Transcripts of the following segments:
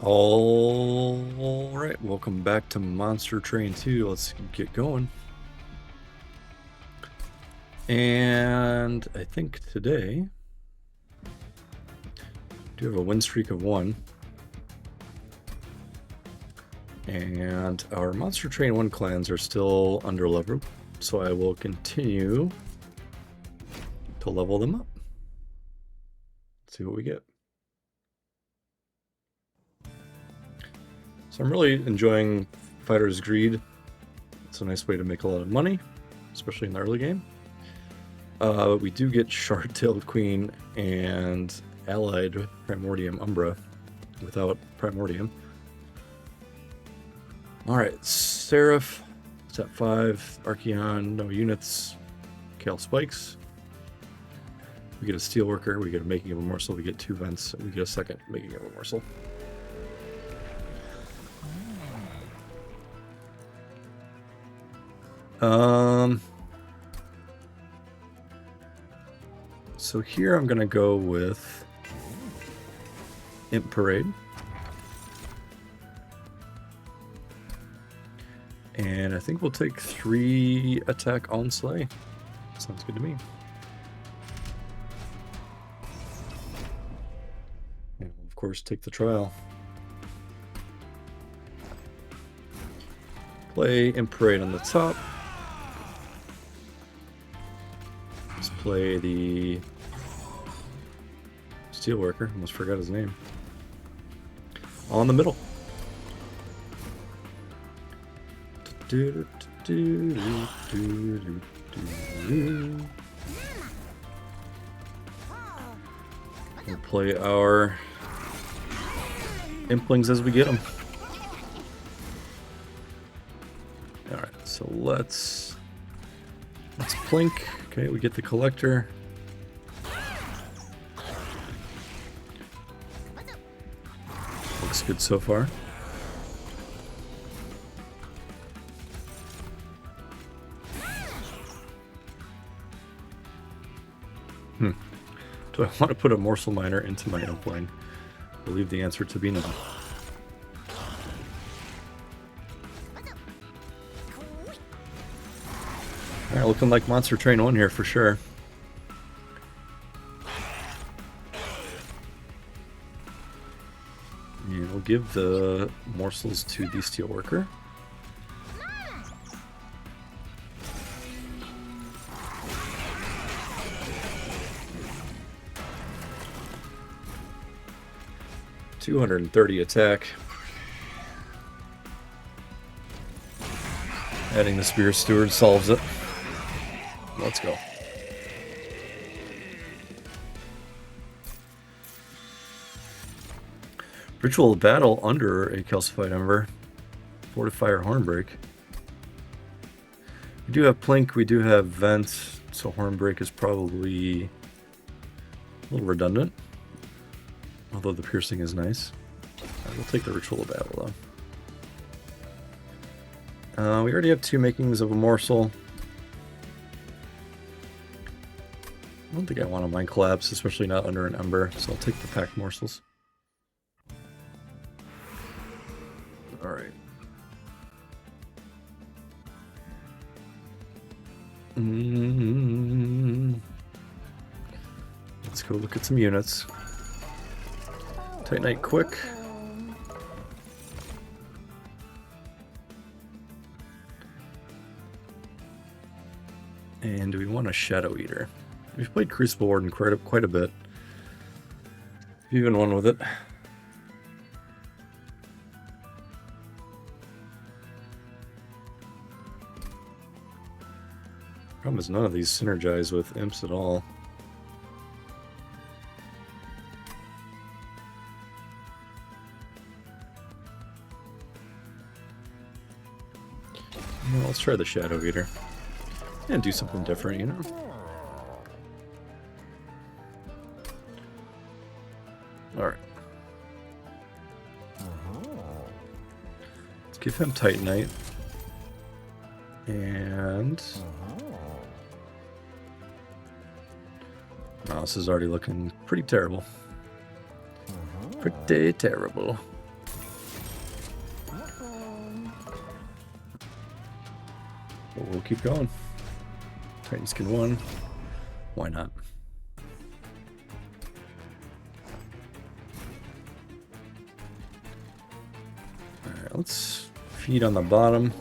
All right, welcome back to Monster Train 2. Let's get going. And I think today we do have a win streak of 1. And our Monster Train 1 clans are still under level, so I will continue to level them up. Let's see what we get. So I'm really enjoying Fighter's Greed. It's a nice way to make a lot of money, especially in the early game. We do get Shard-tailed Queen and allied Primordium Umbra without Primordium. Alright, Seraph, step 5, Archeon, no units, Kale Spikes. We get a Steelworker, we get a Making of a Morsel, we get 2 vents, and we get a second Making of a Morsel. So here I'm gonna go with Imp Parade. And I think we'll take 3 attack on Slay. Sounds good to me. And we'll of course take the trial. Play Imp Parade on the top. Let's play the Steelworker, almost forgot his name. All in the middle. We'll play our Implings as we get them. Alright, so let's plink. Okay, we get the Collector. Looks good so far. Do I want to put a Morsel Miner into my Impling? I believe the answer to be no. Alright, looking like Monster Train 1 here for sure. And we'll give the morsels to the Steelworker. $230 attack. Adding the Spear Steward solves it. Let's go. Ritual of Battle under a Calcified Ember. Fortify or Hornbreak. We do have Plink, we do have Vent, so Hornbreak is probably a little redundant. Although the Piercing is nice. We'll take the Ritual of Battle though. We already have 2 Makings of a Morsel. I don't think I want a Mind Collapse, especially not under an Ember, so I'll take the Packed Morsels. Alright. Let's go look at some units. Titanite quick. And do we want a Shadow Eater? We've played Crucible Warden quite a bit. Even won with it. Problem is none of these synergize with imps at all. Well, let's try the Shadow Eater. And do something different, you know? Alright. Let's give him Titanite. And... oh, this is already looking pretty terrible. Pretty terrible. But we'll keep going. Titan Skin 1. Why not? Alright, let's feed on the bottom.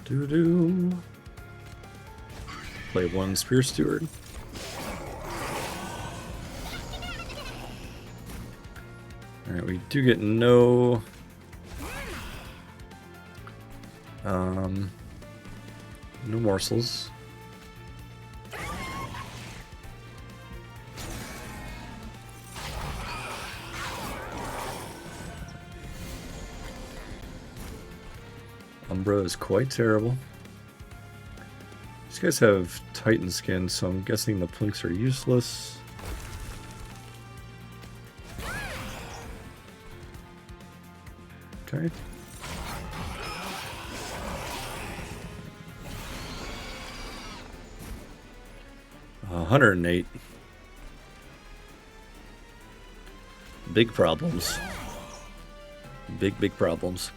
Doo-doo. Play 1 Spear Steward. Alright, we do get no morsels. Umbra is quite terrible. These guys have Titan Skin, so I'm guessing the plinks are useless. Okay. $108. Big problems. Big problems.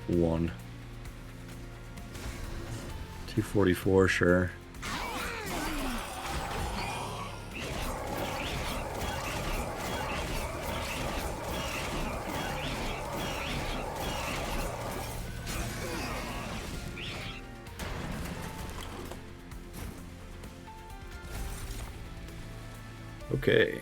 One. 244, sure. Okay.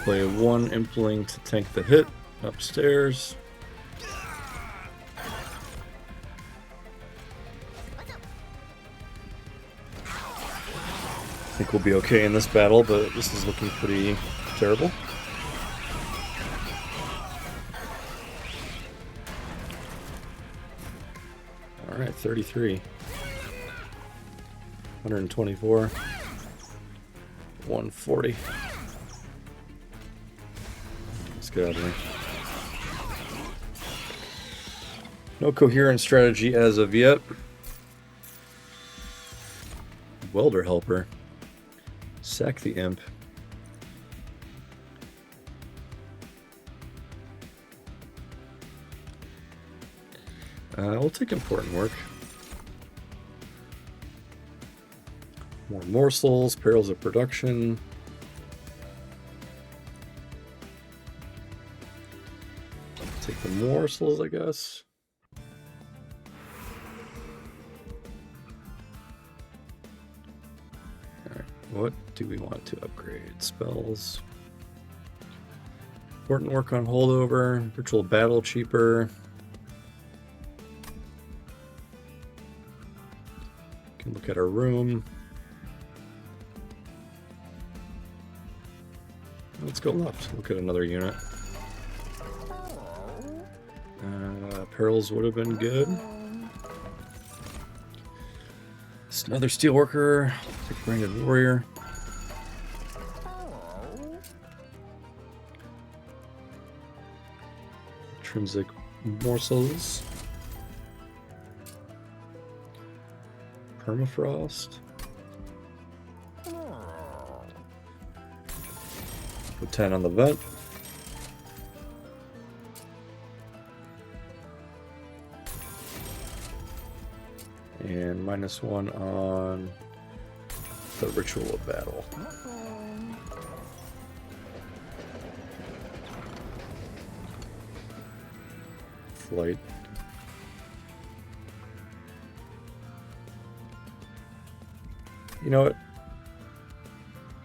Play 1 Impling to tank the hit upstairs. I think we'll be okay in this battle, but this is looking pretty terrible. Alright, 33. 124. 140. Let's get out of here. No coherent strategy as of yet. Welder Helper. Sack the Imp. We'll take important work. More morsels, perils of production. Take the morsels, I guess. Alright, what do we want to upgrade? Spells. Important work on holdover. Virtual battle cheaper. Can look at our room. Let's go left. Look at another unit. Perils would have been good. It's another Steelworker. Take Branded Warrior. Intrinsic Morsels. Permafrost. Put 10 on the vet. And -1 on the Ritual of Battle. Flight. You know what?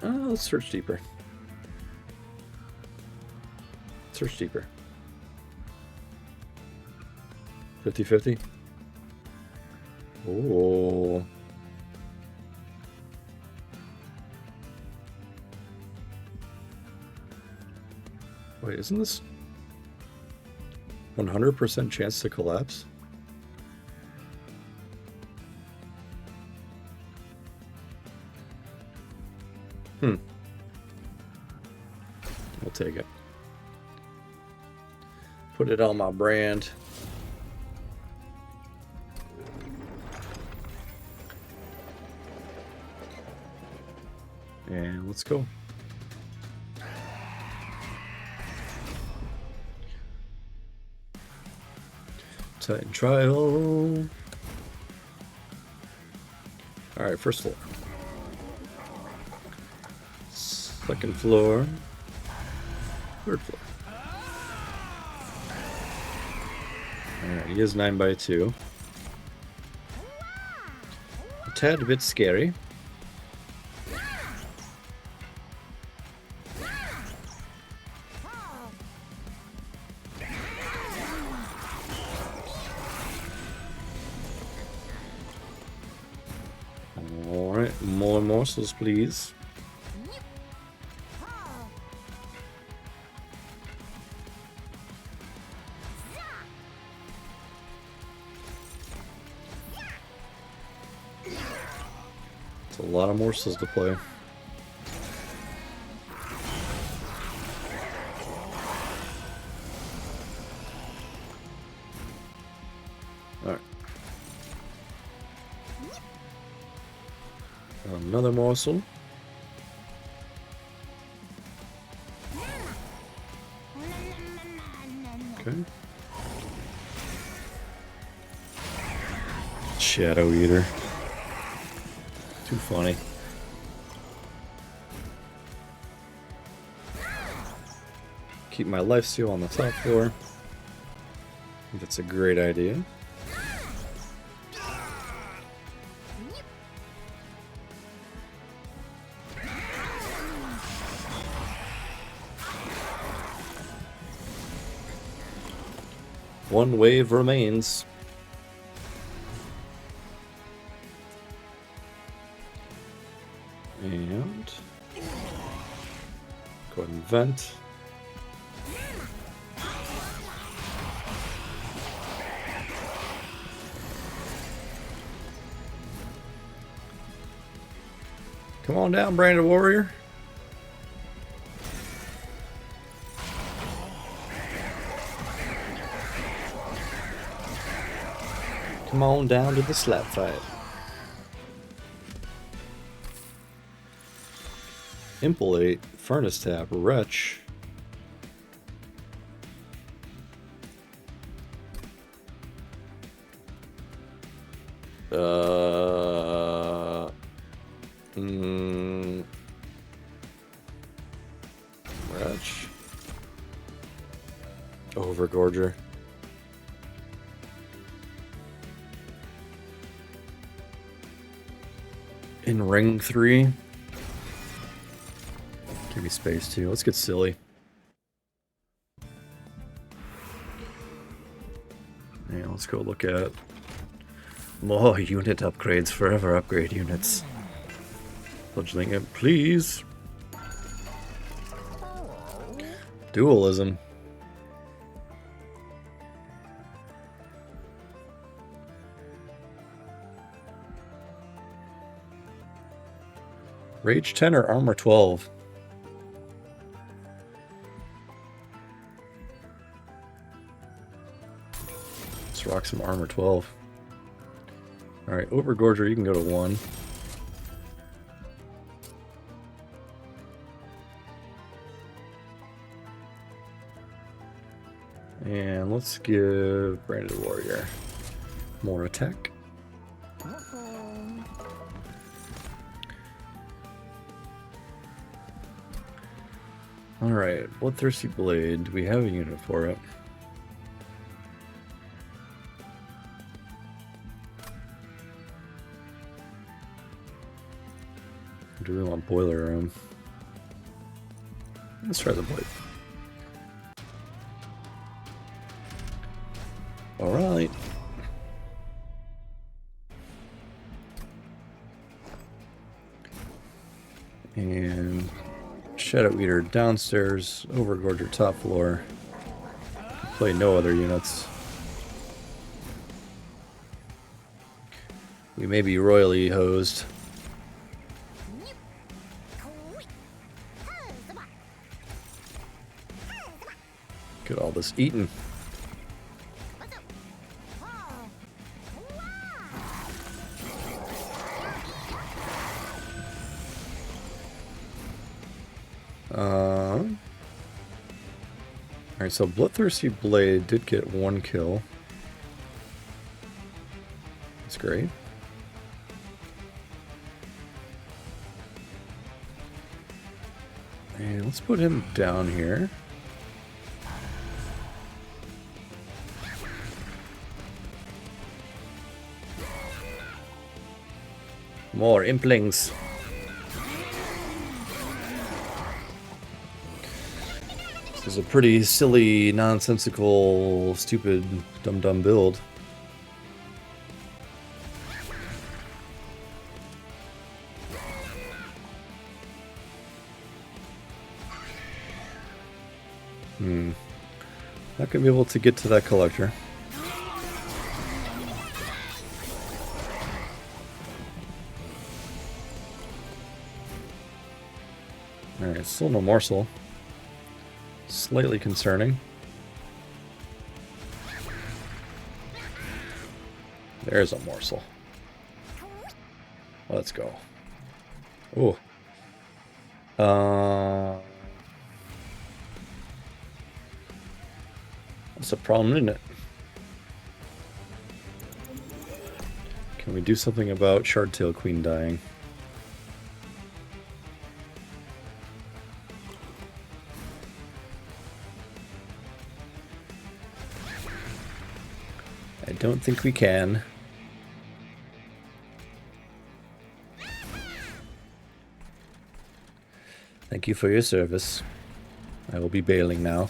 Let's search deeper. Search deeper. 50-50? Oh. Wait, isn't this 100% chance to collapse? We'll take it. Put it on my brand. And let's go. Titan trial. Alright, first floor. Second floor. Third floor. Alright, he is 9x2. A tad bit scary. Alright, more morsels, please. It's a lot of morsels to play. Alright. Another morsel. Okay. Shadow Eater. Too funny. Keep my lifesteal on the top floor. I think that's a great idea. One wave remains. And go ahead and vent. Come on down, Branded Warrior. Come on down to the slap fight. Impelate, Furnace Tap, Wretch. Wretch. Overgorger. In ring 3. Give me space too. Let's get silly. Yeah, let's go look at more unit upgrades. Forever upgrade units. Fledgling it, please. Dualism. Rage 10 or Armor 12? Let's rock some Armor 12. Alright, Overgorger, you can go to 1. And let's give Branded Warrior more attack. Alright, Bloodthirsty Blade. Do we have a unit for it? Do we want Boiler Room? Let's try the Blade. Alright. And Shadow Eater downstairs, Overgorger top floor. Play no other units. We may be royally hosed. Get all this eaten. Alright, so Bloodthirsty Blade did get 1 kill. That's great. And let's put him down here. More implings. This is a pretty silly, nonsensical, stupid, dumb build. Not gonna be able to get to that collector. Alright, still no morsel. Slightly concerning. There's a morsel. Let's go. Ooh. That's a problem, isn't it? Can we do something about Shardtail Queen dying? I don't think we can. Thank you for your service. I will be bailing now.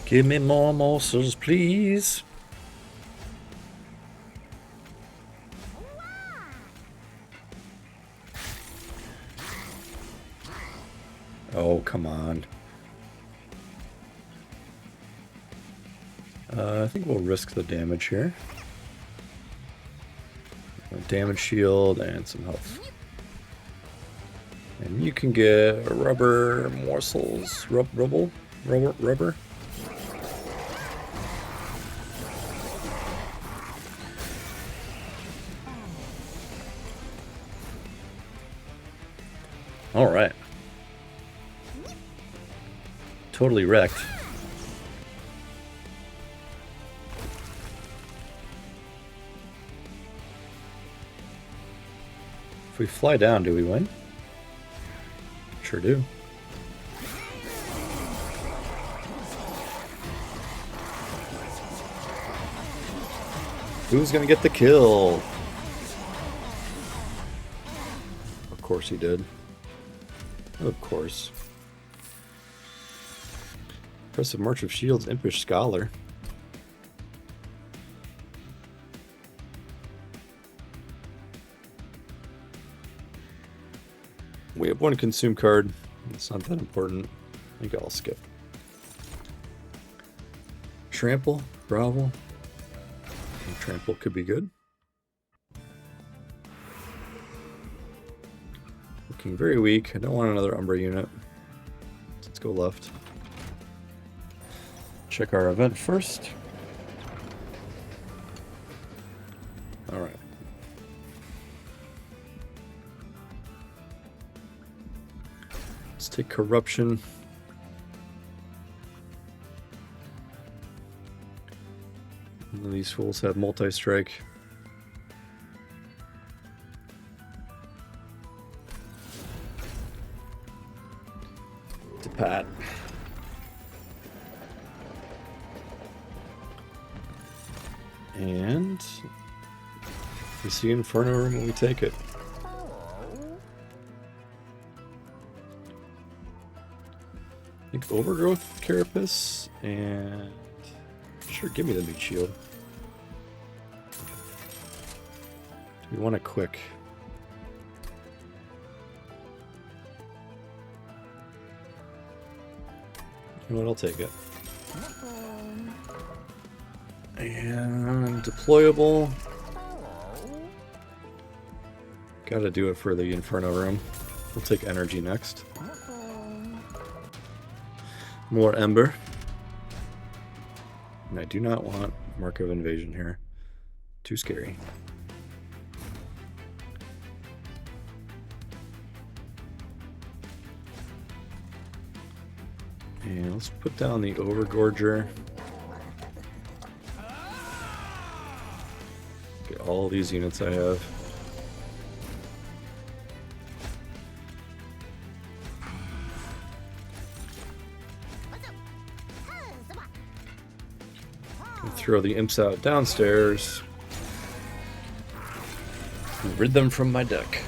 Give me more morsels, please. Oh, come on. I think we'll risk the damage here. A damage shield and some health. And you can get rubber morsels. Rubber? Alright. Totally wrecked. If we fly down, do we win? Sure do. Who's gonna get the kill? Of course he did. Of course. Impressive March of Shields, Impish Scholar. We have 1 consume card. It's not that important. I think I'll skip. Trample, Grovel. Trample could be good. Looking very weak. I don't want another Umbra unit. Let's go left. Check our event first. Alright. Let's take Corruption. None of these fools have multi-strike. To Pat. And we see Inferno Room when we take it. I think Overgrowth Carapace and sure, give me the meat shield. We want it quick. You know what? I'll take it. And deployable. Gotta do it for the Inferno Room. We'll take energy next. More Ember. And I do not want Mark of Invasion here. Too scary. And let's put down the Overgorger. Get all these units I have. Throw the imps out downstairs. Rid them from my deck.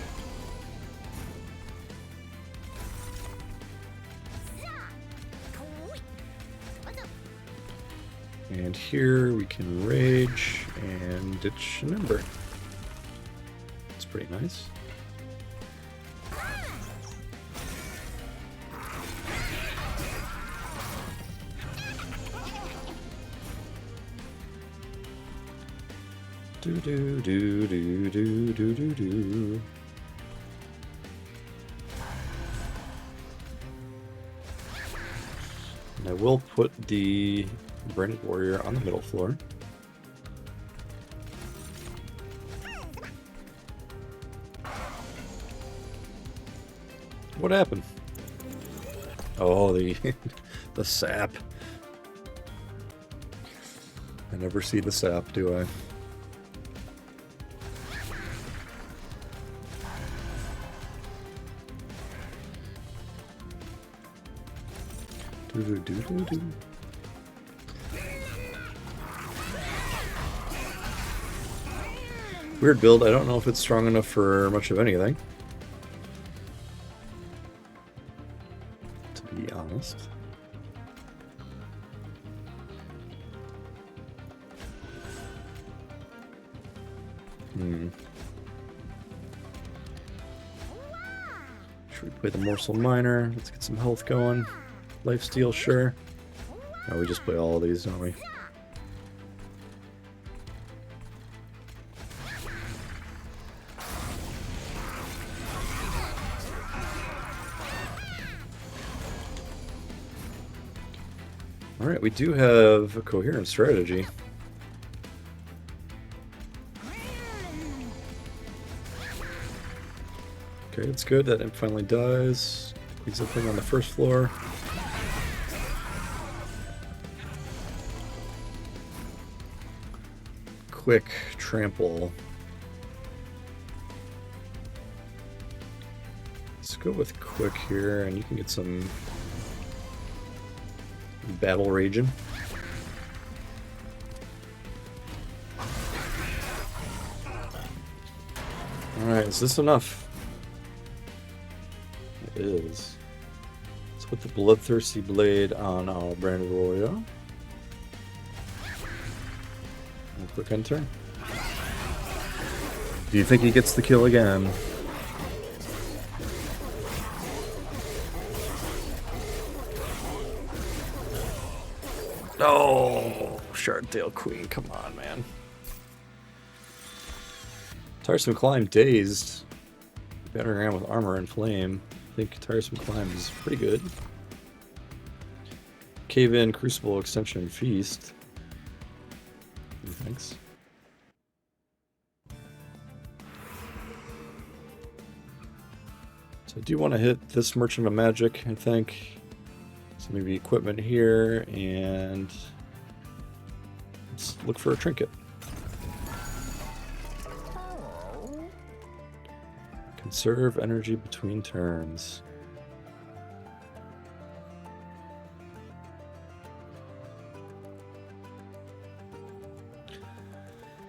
And here we can rage and ditch an ember. It's pretty nice. Do do do do do do do do. And I will put the Branded Warrior on the middle floor. What happened? Oh, the the sap. I never see the sap, do I? Do, do, do, do. Weird build. I don't know if it's strong enough for much of anything, to be honest. Should we play the Morsel Miner? Let's get some health going. Lifesteal, sure. No, we just play all of these, don't we? Alright, we do have a coherent strategy. Okay, it's good that it finally dies. He's something on the first floor. Quick trample. Let's go with quick here, and you can get some battle raging. Alright, is this enough? It is. Let's put the Bloodthirsty Blade on our Branded Warrior. And quick enter. Do you think he gets the kill again? Oh, Shardtail Queen, come on, man. Tiresome Climb dazed. Battering around with armor and flame. I think Tiresome Climb is pretty good. Cave In, Crucible, Extension, Feast. Thanks. So I do want to hit this Merchant of Magic, I think. So maybe equipment here, and let's look for a trinket. Conserve energy between turns.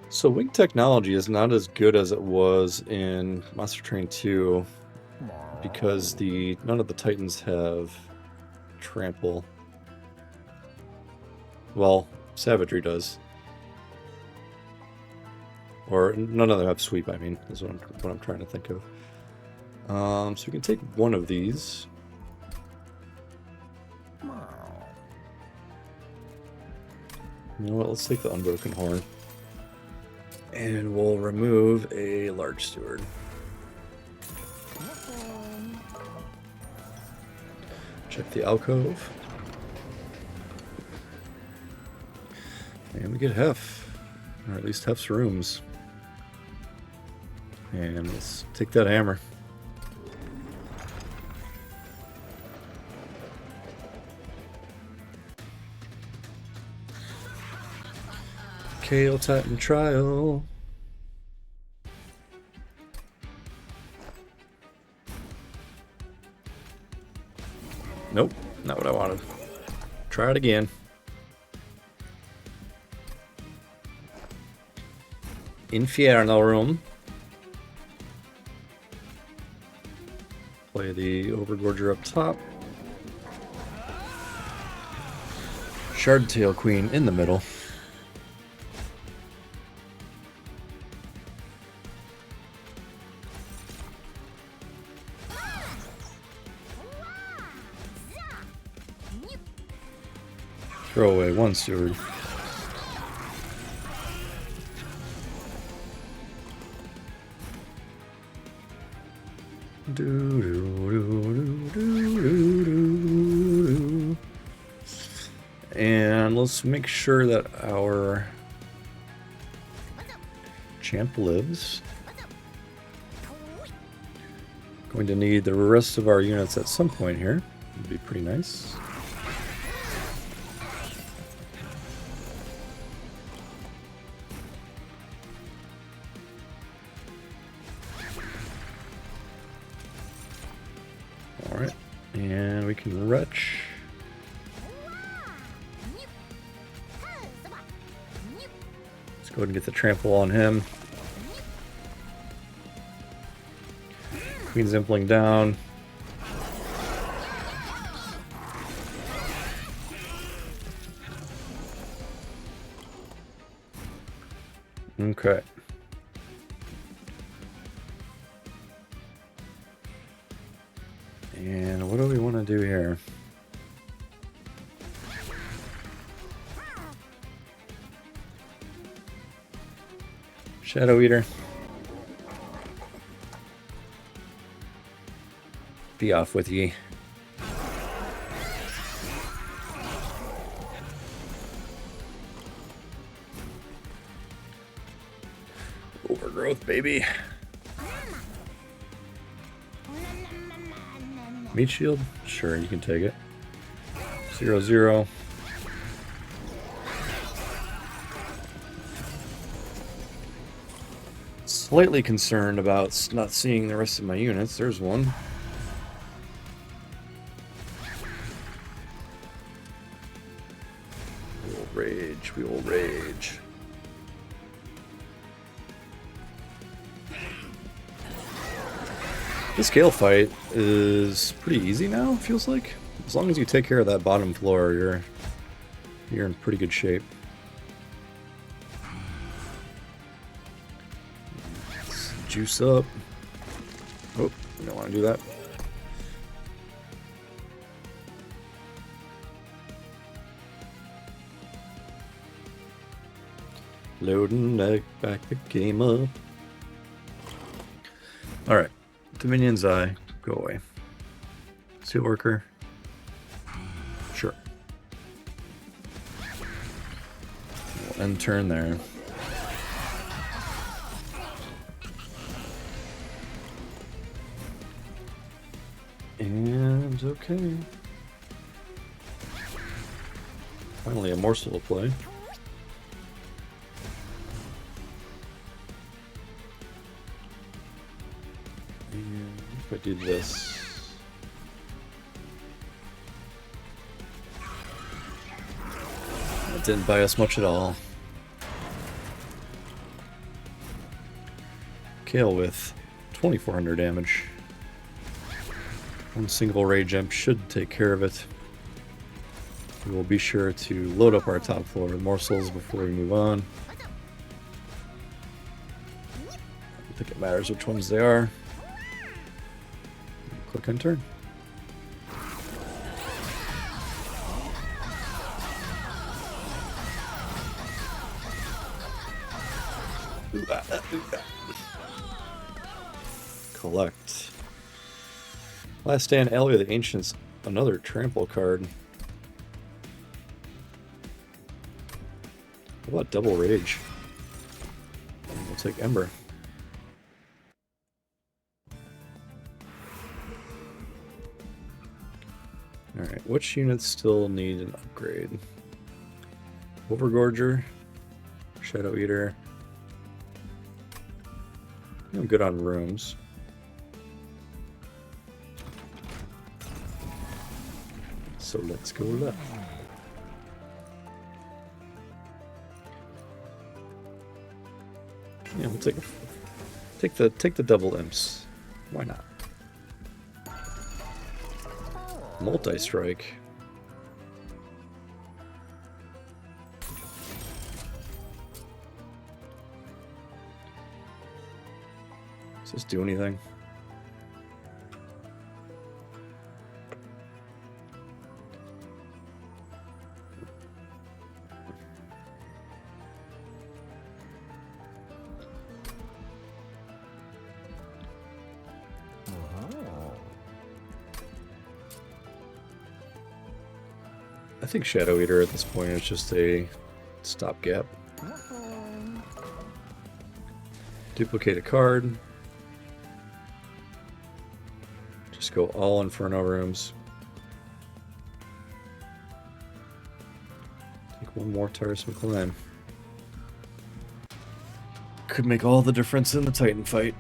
So Wing Technology is not as good as it was in Monster Train 2 because none of the Titans have trample. Well, Savagery does. Or none of them have sweep, I mean, is what I'm trying to think of. So we can take one of these. You know what, let's take the Unbroken Horn. And we'll remove a Large Steward. Check the alcove. And we get Hef, or at least Hef's rooms. And let's take that hammer. Kale Titan Trial. Nope, not what I wanted. Try it again. Infernal Room. Play the Overgorger up top. Shardtail Queen in the middle. Throw away one steward. And let's make sure that our champ lives. Going to need the rest of our units at some point here. Would be pretty nice. Alright, and we can retch. Let's go ahead and get the trample on him. Queen's impling down. Okay. And what do we want to do here? Shadow Eater. Be off with ye. Overgrowth, baby. Meat shield? Sure, you can take it. 0-0. Slightly concerned about not seeing the rest of my units. There's one. We will rage. We will rage. This scale fight is pretty easy now, it feels like. As long as you take care of that bottom floor, you're in pretty good shape. Let's juice up. Oh, you don't want to do that. Loading back the game up. Alright. Dominion's Eye, go away. Steelworker. Sure. We'll end turn there. And okay. Finally a morsel to play. If I do this, that didn't buy us much at all. Kale with 2400 damage. One single rage imp should take care of it. We will be sure to load up our top floor with morsels before we move on. I don't think it matters which ones they are. Click and turn. Collect. Last Stand, Ally of the Ancients, another trample card. What? Double rage. We'll take Ember. Alright, which units still need an upgrade? Overgorger, Shadow Eater. I'm good on rooms. So let's go left. Yeah, we'll take the double imps. Why not? Multi-strike. Does this do anything? I think Shadow Eater at this point is just a stopgap. Duplicate a card. Just go all Inferno rooms. Take one more Tiresome Climb. Could make all the difference in the Titan fight.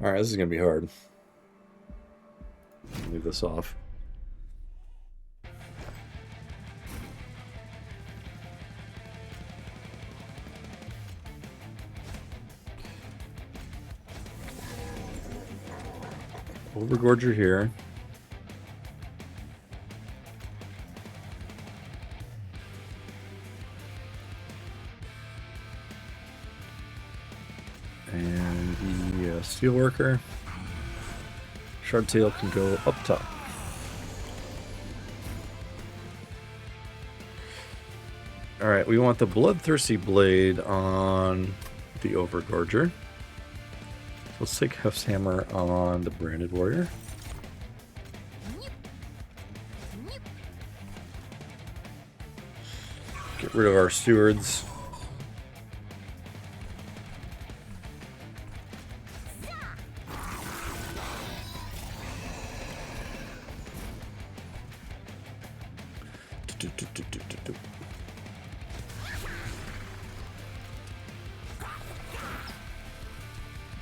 Alright, this is going to be hard. Leave this off. Overgorger here. And the Steelworker. Shardtail can go up top. Alright, we want the Bloodthirsty Blade on the Overgorger. Let's take Hef's Hammer on the Branded Warrior. Get rid of our Stewards.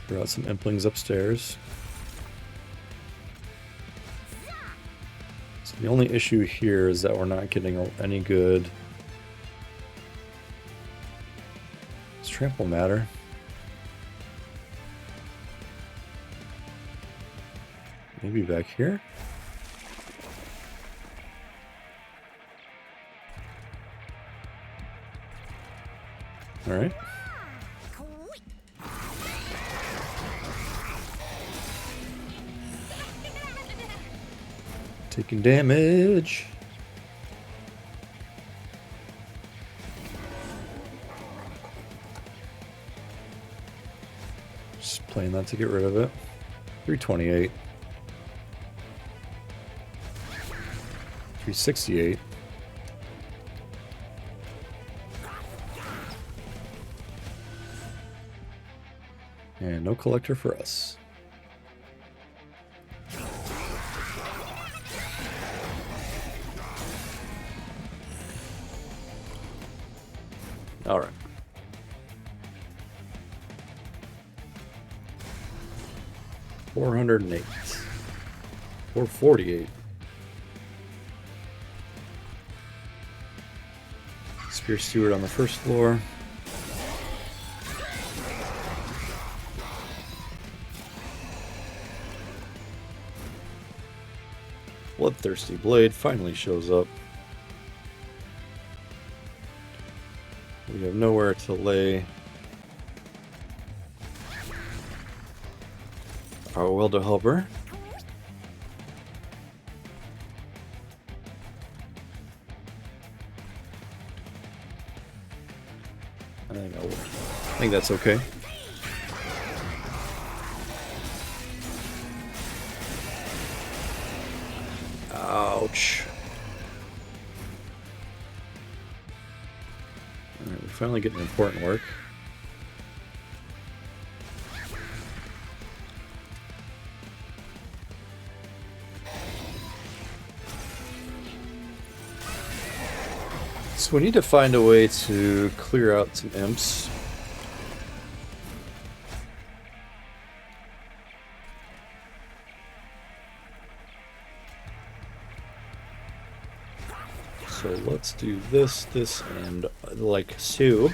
Brought some Implings upstairs. So the only issue here is that we're not getting any good. Does Trample matter? Maybe back here? Alright. Taking damage. Just playing that to get rid of it. 328. 368. And no collector for us. All right. $408. $448. Spear Steward on the first floor. Bloodthirsty Blade finally shows up. We have nowhere to lay our Welder Helper. I think that's okay. Ouch. Alright, we're finally getting important work. So we need to find a way to clear out some imps. So let's do this, and like so.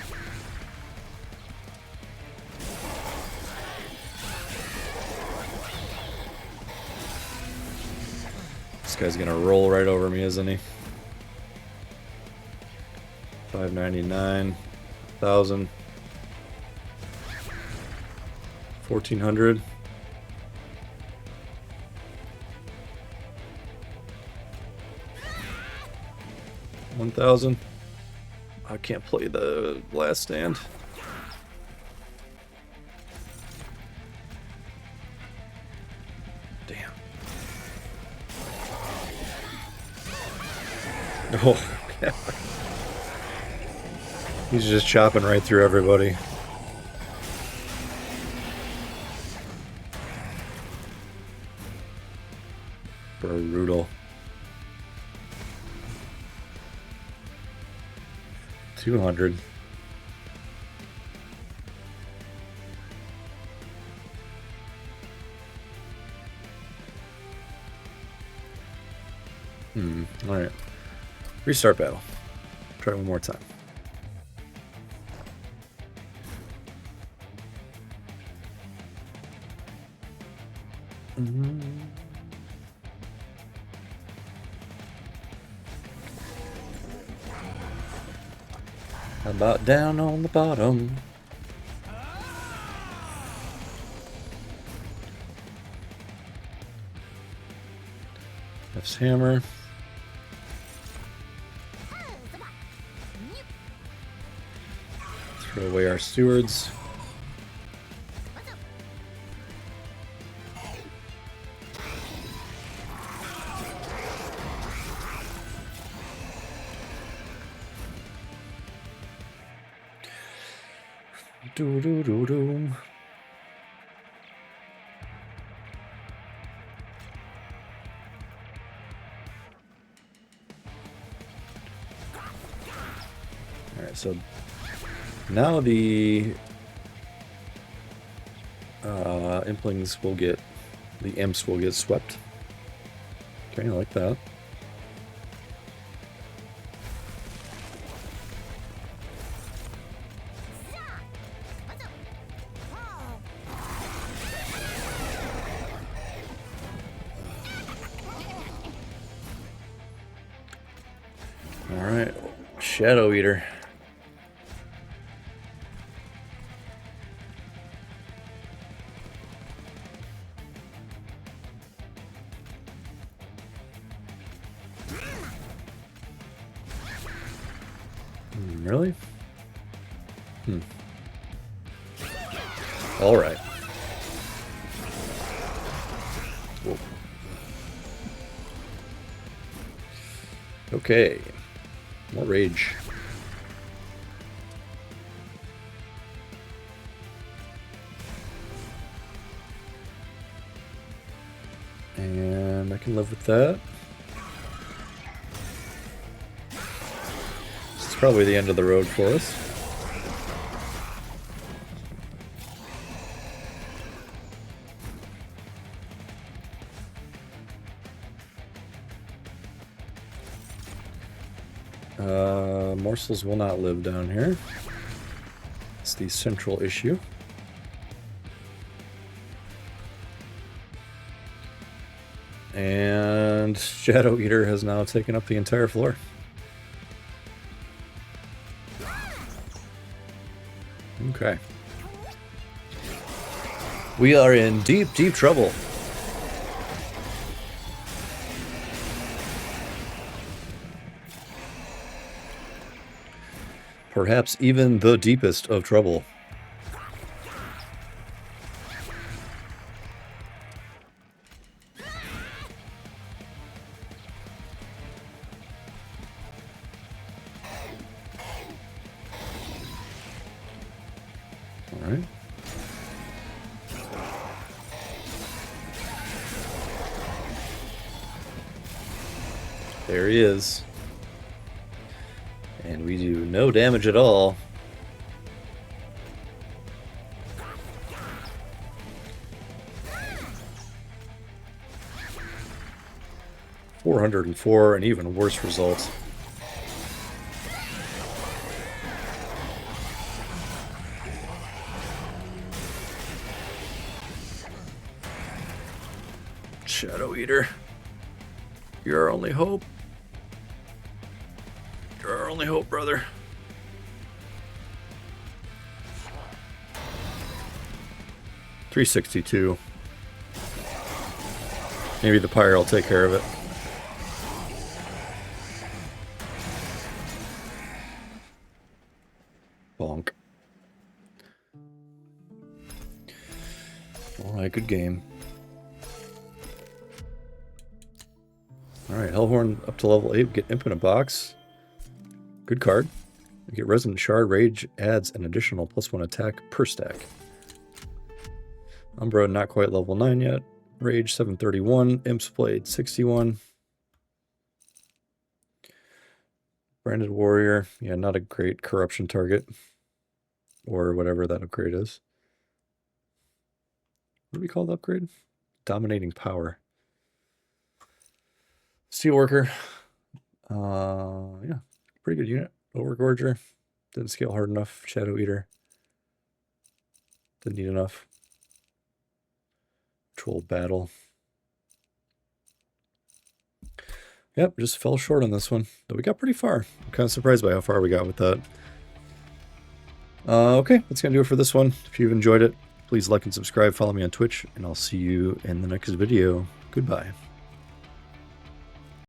This guy's gonna roll right over me, isn't he? 599, 1,000, 1,400. $1,000. I can't play the last stand. Damn. Oh, he's just chopping right through everybody. Brutal. 200. Alright. Restart battle. Try one more time. About down on the bottom. F's hammer. Throw away our stewards. Do do do do. All right, so now the implings will get, the imps will get swept. Okay, I like that. Alright, Shadow Eater. Really? Alright. Okay. More rage. And I can live with that. This is probably the end of the road for us. Morsels will not live down here. It's the central issue. And Shadow Eater has now taken up the entire floor. Okay. We are in deep, deep trouble. Perhaps even the deepest of trouble. All right. There he is. And we do no damage at all. $404, an even worse result. Shadow Eater, you're our only hope. You're our only hope, brother. $362. Maybe the pyre will take care of it. Bonk. Alright, good game. Alright, Hellhorn up to level 8. We get Imp in a box. Good card. We get Resonant Shard. Rage adds an additional +1 attack per stack. Umbra not quite level 9 yet. Rage 731. Imp's Blade 61. Branded Warrior. Yeah, not a great corruption target. Or whatever that upgrade is. What do we call the upgrade? Dominating Power. Steelworker. Yeah, pretty good unit. Overgorger. Didn't scale hard enough. Shadow Eater. Didn't need enough. Troll Battle. Yep, just fell short on this one. But we got pretty far. I'm kind of surprised by how far we got with that. Okay, that's going to do it for this one. If you've enjoyed it, please like and subscribe. Follow me on Twitch, and I'll see you in the next video. Goodbye.